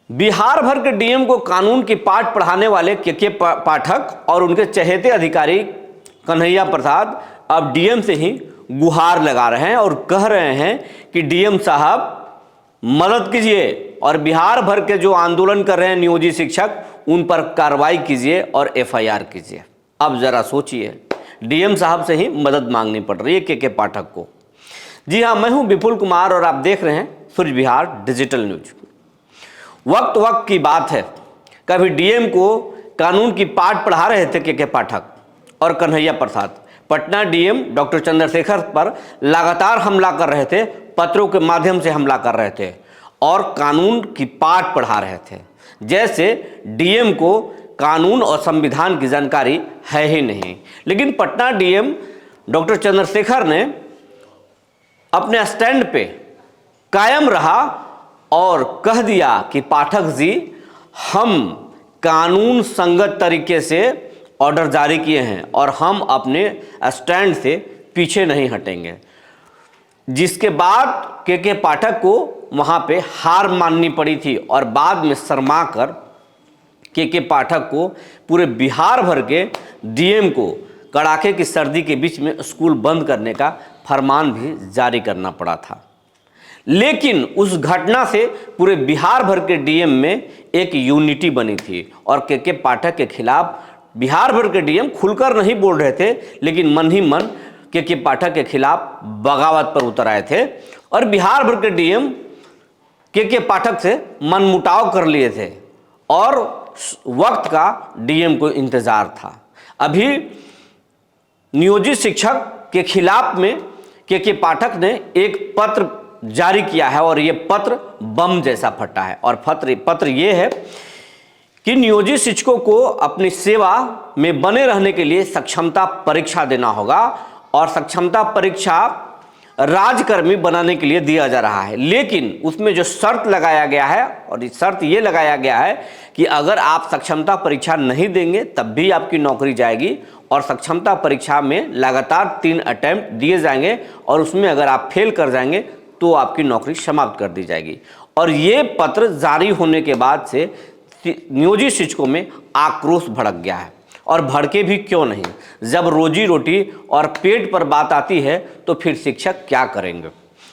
बिहार भर के डीएम को कानून की पाठ पढ़ाने वाले के पाठक और उनके चहेते अधिकारी कन्हैया प्रसाद अब डीएम से ही गुहार लगा रहे हैं और कह रहे हैं कि डीएम साहब मदद कीजिए और बिहार भर के जो आंदोलन कर रहे हैं नियोजित शिक्षक उन पर कार्रवाई कीजिए और एफआईआर कीजिए। अब जरा सोचिए, डीएम साहब से ही मदद मांगनी पड़ रही है के पाठक को। जी हाँ, मैं हूं विपुल कुमार और आप देख रहे हैं सूर्य विहार डिजिटल न्यूज। वक्त की बात है, कभी डीएम को कानून की पाठ पढ़ा रहे थे के पाठक और कन्हैया प्रसाद। पटना डीएम डॉक्टर चंद्रशेखर पर लगातार हमला कर रहे थे, पत्रों के माध्यम से हमला कर रहे थे और कानून की पाठ पढ़ा रहे थे, जैसे डीएम को कानून और संविधान की जानकारी है ही नहीं। लेकिन पटना डीएम डॉक्टर चंद्रशेखर ने अपने स्टैंड पे कायम रहा और कह दिया कि पाठक जी, हम कानून संगत तरीके से ऑर्डर जारी किए हैं और हम अपने स्टैंड से पीछे नहीं हटेंगे। जिसके बाद के पाठक को वहाँ पे हार माननी पड़ी थी और बाद में शर्मा कर के पाठक को पूरे बिहार भर के डीएम को कड़ाके की सर्दी के बीच में स्कूल बंद करने का फरमान भी जारी करना पड़ा था। लेकिन उस घटना से पूरे बिहार भर के डीएम में एक यूनिटी बनी थी और के पाठक के खिलाफ बिहार भर के डीएम खुलकर नहीं बोल रहे थे, लेकिन मन ही मन के पाठक के खिलाफ बगावत पर उतर आए थे और बिहार भर के डीएम के पाठक से मनमुटाव कर लिए थे और वक्त का डीएम को इंतजार था। अभी नियोजित शिक्षक के खिलाफ में के पाठक ने एक पत्र जारी किया है और ये पत्र बम जैसा फटा है और पत्र ये है कि नियोजित शिक्षकों को अपनी सेवा में बने रहने के लिए सक्षमता परीक्षा देना होगा और सक्षमता परीक्षा राजकर्मी बनाने के लिए दिया जा रहा है। लेकिन उसमें जो शर्त लगाया गया है और शर्त ये लगाया गया है कि अगर आप सक्षमता परीक्षा नहीं देंगे तब भी आपकी नौकरी जाएगी और सक्षमता परीक्षा में लगातार 3 अटेम्प्ट दिए जाएंगे और उसमें अगर आप फेल कर जाएंगे तो आपकी नौकरी समाप्त कर दी जाएगी। और ये पत्र जारी होने के बाद से नियोजित शिक्षकों में आक्रोश भड़क गया है और भड़के भी क्यों नहीं, जब रोजी रोटी और पेट पर बात आती है तो फिर शिक्षक क्या करेंगे।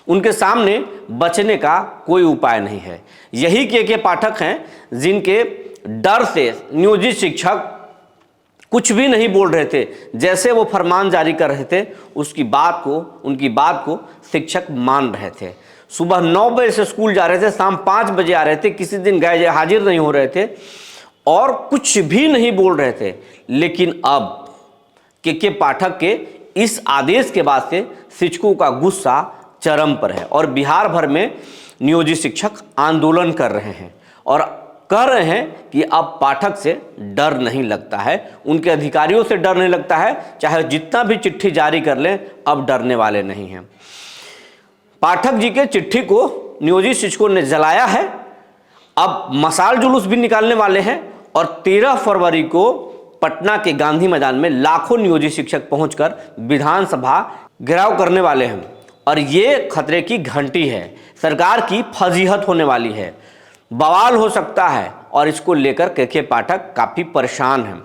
उनके सामने बचने का कोई उपाय नहीं है। यही के पाठक हैं जिनके डर से नियोजित शिक्षक कुछ भी नहीं बोल रहे थे। जैसे वो फरमान जारी कर रहे थे उनकी बात को शिक्षक मान रहे थे। सुबह 9 बजे से स्कूल जा रहे थे, शाम 5 बजे आ रहे थे, किसी दिन गए हाजिर नहीं हो रहे थे और कुछ भी नहीं बोल रहे थे। लेकिन अब के पाठक के इस आदेश के बाद से शिक्षकों का गुस्सा चरम पर है और बिहार भर में नियोजित शिक्षक आंदोलन कर रहे हैं और कह रहे हैं कि अब पाठक से डर नहीं लगता है, उनके अधिकारियों से डर नहीं लगता है, चाहे जितना भी चिट्ठी जारी कर लें अब डरने वाले नहीं हैं। पाठक जी के चिट्ठी को नियोजित शिक्षकों ने जलाया है। अब मशाल जुलूस भी निकालने वाले हैं और 13 फरवरी को पटना के गांधी मैदान में लाखों नियोजित शिक्षक पहुंचकर विधानसभा घेराव करने वाले हैं और ये खतरे की घंटी है। सरकार की फजीहत होने वाली है, बवाल हो सकता है और इसको लेकर के पाठक काफी परेशान हैं।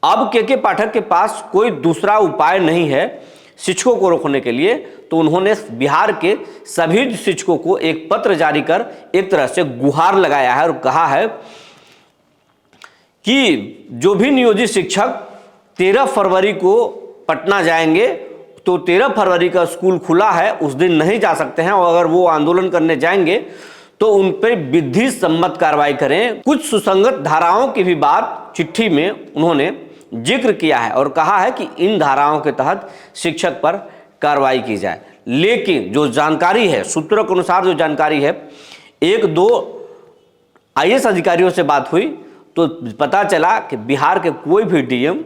अब के पाठक के पास कोई दूसरा उपाय नहीं है शिक्षकों को रोकने के लिए, तो उन्होंने बिहार के सभी शिक्षकों को एक पत्र जारी कर एक तरह से गुहार लगाया है और कहा है कि जो भी नियोजित शिक्षक 13 फरवरी को पटना जाएंगे तो 13 फरवरी का स्कूल खुला है, उस दिन नहीं जा सकते हैं और अगर वो आंदोलन करने जाएंगे तो उन पर विधि सम्मत कार्रवाई करें। कुछ सुसंगत धाराओं की भी बात चिट्ठी में उन्होंने जिक्र किया है और कहा है कि इन धाराओं के तहत शिक्षक पर कार्रवाई की जाए। लेकिन जो जानकारी है, सूत्रों के अनुसार जो जानकारी है, 1-2 आईएएस अधिकारियों से बात हुई तो पता चला कि बिहार के कोई भी डीएम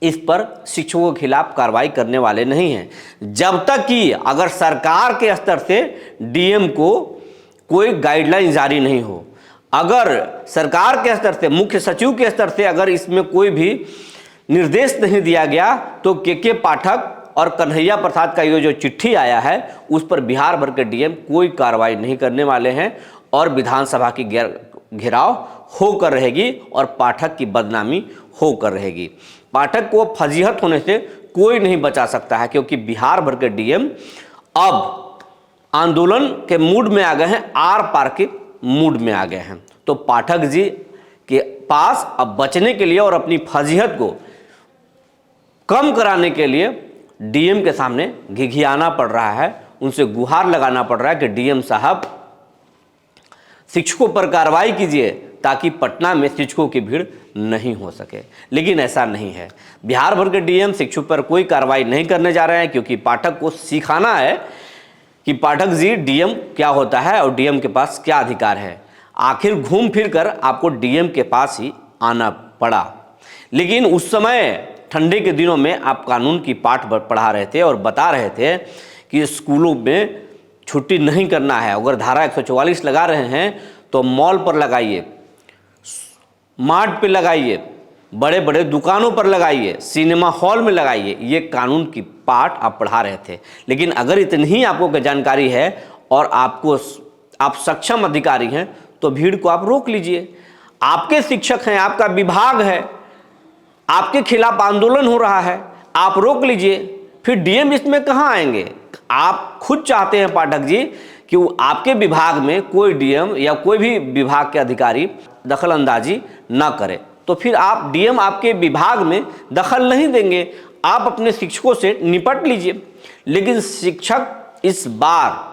इस पर शिक्षकों के खिलाफ कार्रवाई करने वाले नहीं हैं, जब तक कि अगर सरकार के स्तर से डीएम को कोई गाइडलाइन जारी नहीं हो। अगर सरकार के स्तर से, मुख्य सचिव के स्तर से अगर इसमें कोई भी निर्देश नहीं दिया गया तो के पाठक और कन्हैया प्रसाद का ये जो चिट्ठी आया है उस पर बिहार भर के डीएम कोई कार्रवाई नहीं करने वाले हैं और विधानसभा की घेराव होकर रहेगी और पाठक की बदनामी होकर रहेगी। पाठक को फजीहत होने से कोई नहीं बचा सकता है, क्योंकि बिहार भर के डीएम अब आंदोलन के मूड में आ गए हैं, आर पार के मूड में आ गए हैं। तो पाठक जी के पास अब बचने के लिए और अपनी फजीहत को कम कराने के लिए डीएम के सामने घिघियाना पड़ रहा है, उनसे गुहार लगाना पड़ रहा है कि डीएम साहब शिक्षकों पर कार्रवाई कीजिए ताकि पटना में शिक्षकों की भीड़ नहीं हो सके। लेकिन ऐसा नहीं है, बिहार भर के डीएम शिक्षकों पर कोई कार्रवाई नहीं करने जा रहे हैं, क्योंकि पाठक को सिखाना है कि पाठक जी डीएम क्या होता है और डीएम के पास क्या अधिकार है। आखिर घूम फिर कर आपको डीएम के पास ही आना पड़ा। लेकिन उस समय ठंडे के दिनों में आप कानून की पाठ पढ़ा रहे थे और बता रहे थे कि स्कूलों में छुट्टी नहीं करना है। अगर धारा 144 लगा रहे हैं तो मॉल पर लगाइए, मार्ट पे लगाइए, बड़े बड़े दुकानों पर लगाइए, सिनेमा हॉल में लगाइए। ये कानून की पाठ आप पढ़ा रहे थे। लेकिन अगर इतनी ही आपको जानकारी है और आप सक्षम अधिकारी हैं तो भीड़ को आप रोक लीजिए। आपके शिक्षक हैं, आपका विभाग है, आपके खिलाफ आंदोलन हो रहा है, आप रोक लीजिए। फिर डीएम इसमें कहाँ आएंगे? आप खुद चाहते हैं पाठक जी कि आपके विभाग में कोई डीएम या कोई भी विभाग के अधिकारी दखल अंदाजी ना करे, तो फिर आप डीएम आपके विभाग में दखल नहीं देंगे, आप अपने शिक्षकों से निपट लीजिए। लेकिन शिक्षक इस बार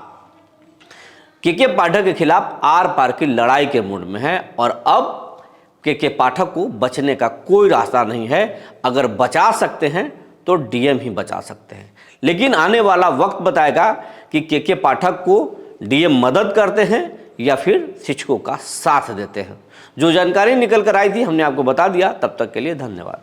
के पाठक के खिलाफ आर पार की लड़ाई के मूड में है और अब के पाठक को बचने का कोई रास्ता नहीं है। अगर बचा सकते हैं तो डीएम ही बचा सकते हैं। लेकिन आने वाला वक्त बताएगा कि के पाठक को डीएम मदद करते हैं या फिर शिक्षकों का साथ देते हैं। जो जानकारी निकल कर आई थी हमने आपको बता दिया। तब तक के लिए धन्यवाद।